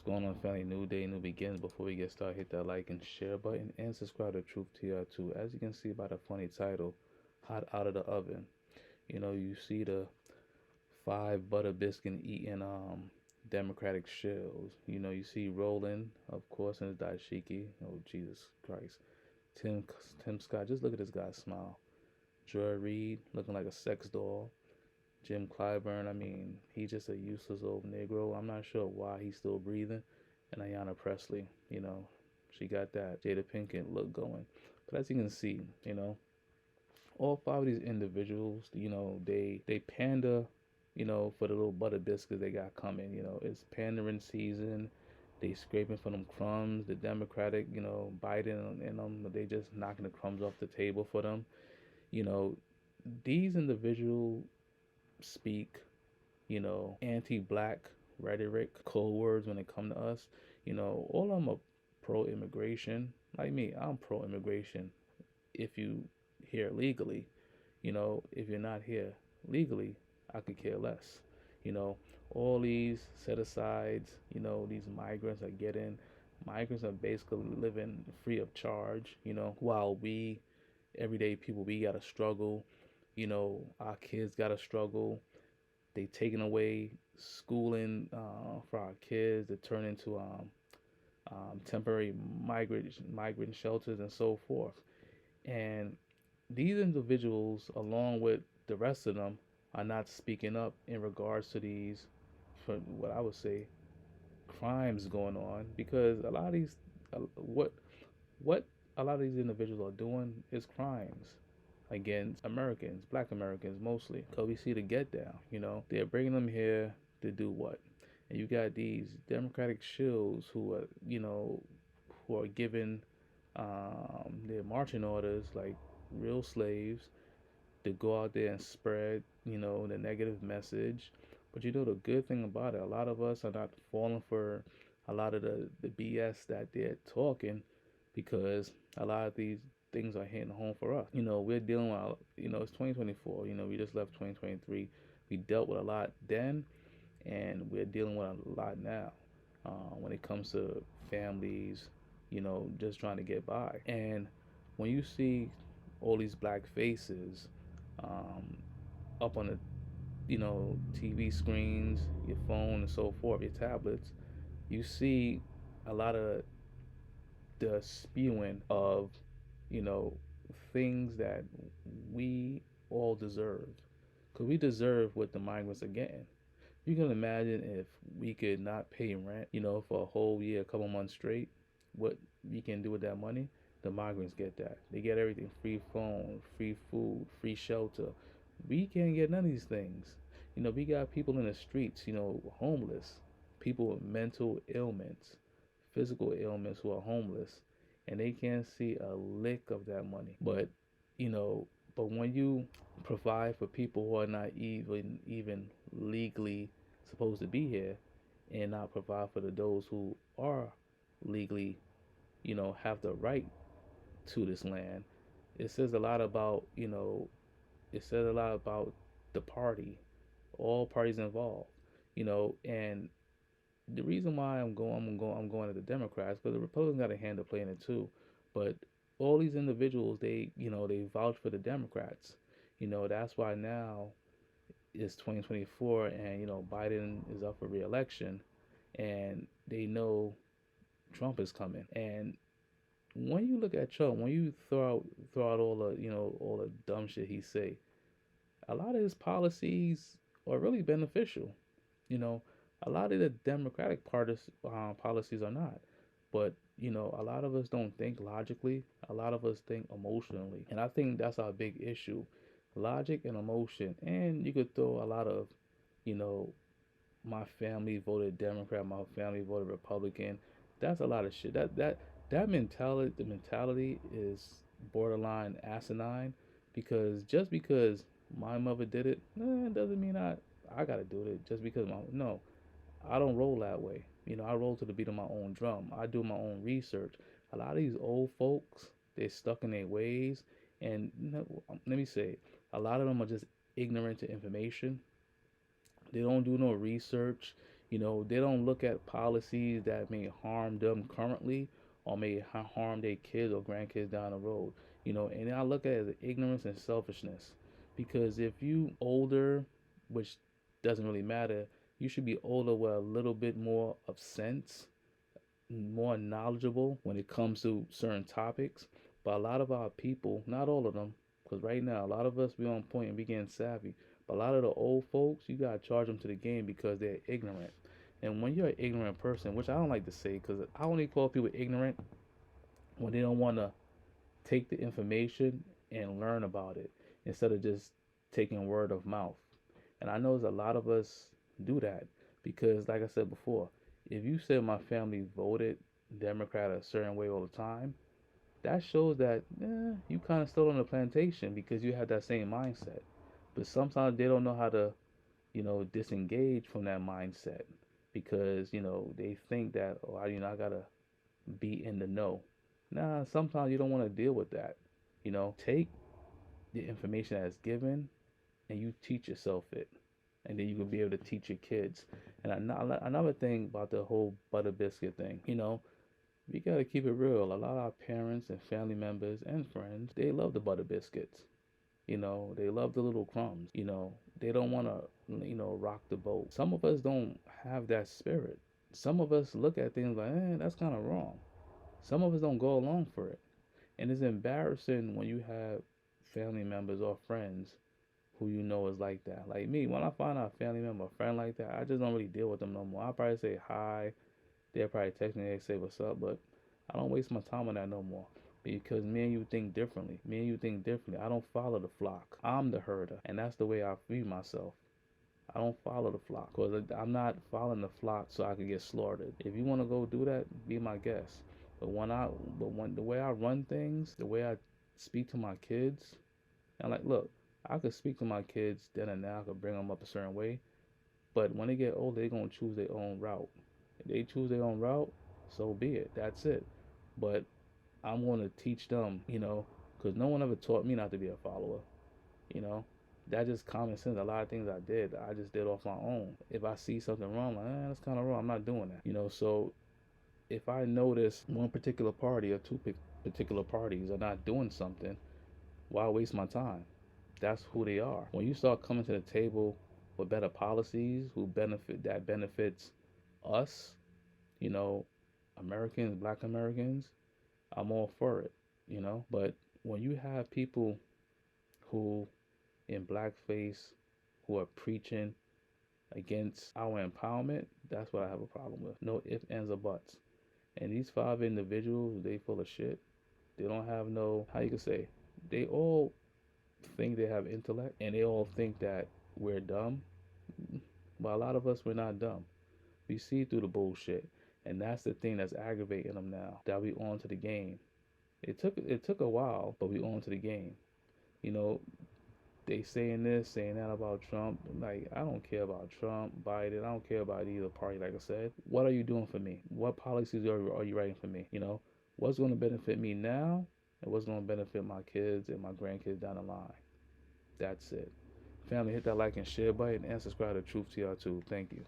going on, family? New day, new begins. Before we get started, hit that like and share button and subscribe to Truthtrtube. As you can see by the funny title, hot out of the oven. You see the five butter biscuit eating democratic shells. You see Roland, of course, in his dashiki. Oh Jesus Christ. Tim Tim Scott, just look at this guy smile. Joy Reid looking like a sex doll. Jim Clyburn, I mean, he's just a useless old Negro. I'm not sure why he's still breathing. And Ayanna Presley, she got that Jada Pinkett look going. But as you can see, all five of these individuals, they pander, for the little butter biscuits they got coming. It's pandering season. They scraping for them crumbs. The Democratic, Biden and them, they just knocking the crumbs off the table for them. You know, these individuals speak, anti-black rhetoric, cold words when it come to us. All of them are pro-immigration. Like me, I'm pro-immigration. If you here legally, if you're not here legally, I could care less. You know, all these set asides, these migrants are getting. Migrants are basically living free of charge. While we everyday people, we gotta struggle. Our kids gotta struggle. They taking away schooling for our kids to turn into temporary migrant shelters and so forth. And these individuals, along with the rest of them, are not speaking up in regards to these, for what I would say, crimes going on, because a lot of these, what a lot of these individuals are doing is crimes against Americans, black Americans mostly. Because we see the get down, they're bringing them here to do what? And you got these Democratic shills who are given their marching orders like real slaves to go out there and spread, the negative message. But the good thing about it, a lot of us are not falling for a lot of the BS that they're talking, because a lot of these things are hitting home for us. We're dealing with, it's 2024. We just left 2023. We dealt with a lot then, and we're dealing with a lot now when it comes to families, just trying to get by. And when you see all these black faces up on the, TV screens, your phone, and so forth, your tablets, you see a lot of the spewing of, you know, things that we all deserve. Because we deserve what the migrants are getting. You can imagine if we could not pay rent, for a whole year, a couple months straight, what we can do with that money. The migrants get that. They get everything: free phone, free food, free shelter. We can't get none of these things. We got people in the streets, homeless, people with mental ailments, physical ailments who are homeless, and they can't see a lick of that money. You know, but when you provide for people who are not even legally supposed to be here, and not provide for those who are legally, have the right to this land, it says a lot about, it says a lot about the party, all parties involved, and the reason why I'm going to the Democrats, because the Republicans got a hand to play in it too. But all these individuals, they vouch for the Democrats. That's why now it's 2024, and Biden is up for re-election, and they know Trump is coming. And when you look at Trump, when you throw out all the all the dumb shit he say, a lot of his policies are really beneficial. You know, a lot of the Democratic policies are not. But, a lot of us don't think logically. A lot of us think emotionally. And I think that's our big issue: logic and emotion. And you could throw a lot of, you know, my family voted Democrat, my family voted Republican. That's a lot of shit. That mentality, the mentality is borderline asinine, because just because my mother did it, doesn't mean I gotta do it. Just because no, I don't roll that way. I roll to the beat of my own drum. I do my own research. A lot of these old folks, they're stuck in their ways, and let me say, a lot of them are just ignorant to information. They don't do no research. They don't look at policies that may harm them currently or may harm their kids or grandkids down the road. And I look at it as ignorance and selfishness. Because if you older, which doesn't really matter, you should be older with a little bit more of sense, more knowledgeable when it comes to certain topics. But a lot of our people, not all of them, because right now a lot of us be on point and be getting savvy. But a lot of the old folks, you gotta charge them to the game because they're ignorant. And when you're an ignorant person, which I don't like to say, because I only call people ignorant when they don't want to take the information and learn about it instead of just taking word of mouth. And I know there's a lot of us do that because, like I said before, if you said my family voted Democrat a certain way all the time, that shows that you kind of still on the plantation because you have that same mindset. But sometimes they don't know how to, disengage from that mindset because, they think that, oh, I gotta be in the know. Nah, sometimes you don't want to deal with that. Take the information that's given and you teach yourself it. And then you can be able to teach your kids. And another thing about the whole butter biscuit thing, we gotta keep it real. A lot of our parents and family members and friends, they love the butter biscuits. They love the little crumbs. They don't want to, rock the boat. Some of us don't have that spirit. Some of us look at things like, that's kind of wrong. Some of us don't go along for it. And it's embarrassing when you have family members or friends who is like that. Like me, when I find out a family member or friend like that, I just don't really deal with them no more. I'll probably say hi. They'll probably text me, they say what's up, but I don't waste my time on that no more. Because me and you think differently. Me and you think differently. I don't follow the flock. I'm the herder. And that's the way I view myself. I don't follow the flock. Because I'm not following the flock so I can get slaughtered. If you want to go do that, be my guest. But when the way I run things, the way I speak to my kids, and like, look, I could speak to my kids then and now. I could bring them up a certain way. But when they get older, they're gonna choose their own route. If they choose their own route, so be it. That's it. But I'm gonna teach them, because no one ever taught me not to be a follower. You know, that's just common sense. A lot of things I just did off my own. If I see something wrong, like, that's kind of wrong. I'm not doing that. So if I notice one particular party or two particular parties are not doing something, why waste my time? That's who they are. When you start coming to the table with better policies who benefits us, you know, Americans, black Americans, I'm all for it. But when you have people who in blackface who are preaching against our empowerment, that's what I have a problem with. No ifs, ands, or buts. And these five individuals, they full of shit. They don't have no, how you can say, they all think they have intellect and they all think that we're dumb. But a lot of us, we're not dumb. We see through the bullshit. And that's the thing that's aggravating them now. That we on to the game. It took a while, but we on to the game. You know, they saying this, saying that about Trump. Like, I don't care about Trump, Biden. I don't care about either party. Like I said, what are you doing for me? What policies are you writing for me? What's going to benefit me now, and what's going to benefit my kids and my grandkids down the line? That's it. Family, hit that like and share button and subscribe to Truth TR2. Thank you.